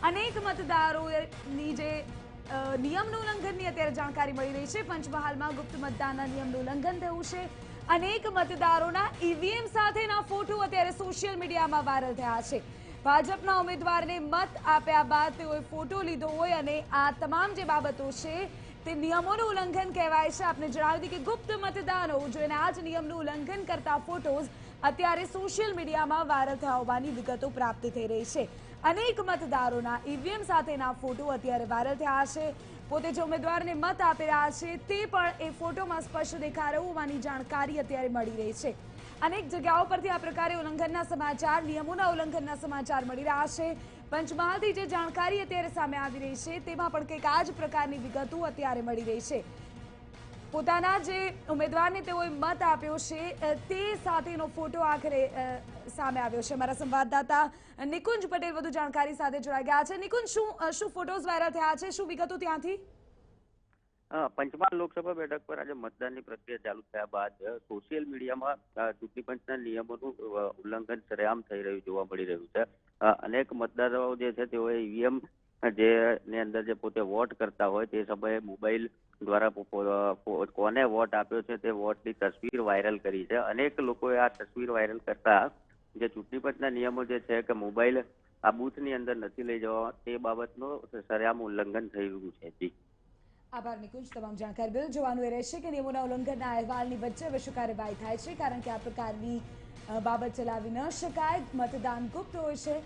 અનેક મતદારોની જે નિયમનું ઉલ્લંઘનની અત્યારે જાણકારી મળી રહી છે। પંચમહાલમાં ગુપ્ત મતદાનના નિયમનું ઉલ્લંઘન થયું છે। અનેક મતદારોના ઈવીએમ સાથેના ફોટો અત્યારે સોશિયલ મીડિયામાં વાયરલ થયા છે। ભાજપના ઉમેદવારને મત આપ્યા બાદ તેઓએ ફોટો લીધો હોય અને આ તમામ જે બાબતો છે તે નિયમોનું ઉલ્લંઘન કહેવાય છે। આપને જણાવી દીધું કે ગુપ્ત મતદાનો જોઈને આ જ નિયમનું ઉલ્લંઘન કરતા ફોટોઝ અત્યારે સોશિયલ મીડિયામાં વાયરલ થયા હોવાની વિગતો પ્રાપ્ત થઈ રહી છે। અનેક મતદારોના ઈવીએમ સાથેના ફોટો અત્યારે વાયરલ થયા છે। પોતે જે ઉમેદવારને મત આપી રહ્યા છે તે પણ એ ફોટોમાં સ્પષ્ટ દેખાઈ રહ્યું હોવાની જાણકારી અત્યારે મળી રહી છે। અનેક જગ્યાઓ પરથી આ પ્રકારે ઉલ્લંઘનના સમાચાર, નિયમોના ઉલ્લંઘનના સમાચાર મળી રહ્યા છે। પંચમહાલથી જે જાણકારી અત્યારે સામે આવી રહી છે તેમાં પણ કંઈક આ જ પ્રકારની વિગતો અત્યારે મળી રહી છે। પોતાના જે ઉમેદવારને તેઓએ મત આપ્યો છે તે સાથેનો ફોટો આખરે સામે આવ્યો છે। અમારા સંવાદદાતા નિકુંજ પટેલ વધુ જાણકારી સાથે જોડાઈ ગયા છે। નિકુંજ, શું ફોટોઝ વાયરલ થયા છે? શું વિગતો ત્યાંથી? પંચમહાલ લોકસભા બેઠક પર આજે મતદાનની પ્રક્રિયા ચાલુ થયા બાદ સોશિયલ મીડિયામાં ચૂંટણી પંચના નિયમોનું ઉલ્લંઘન સરેઆમ થઈ રહ્યું જોવા મળી રહ્યું છે। અનેક મતદારો જે છે તેઓએ ઈવીએમ ની અંદર જે પોતે વોટ કરતા હોય તે સમયે મોબાઈલ દ્વારા કોને વોટ આપ્યો છે તે વોટની તસવીર વાયરલ કરી છે। અનેક લોકોએ આ તસવીર વાયરલ કરતા જે ચૂંટણી પંચના નિયમો જે છે કે મોબાઈલ આ બૂથની અંદર નથી લઈ જવા તે બાબતનું સરેઆમ ઉલ્લંઘન થઈ રહ્યું છે। જી, આભાર નિકુંજ, તમામ જાણકારી બદલ। જોવાનું એ રહેશે કે નિયમોના ઉલ્લંઘનના અહેવાલની વચ્ચે હવે શું કાર્યવાહી થાય છે, કારણ કે આ પ્રકારની બાબત ચલાવી ન શકાય। મતદાન ગુપ્ત હોય છે।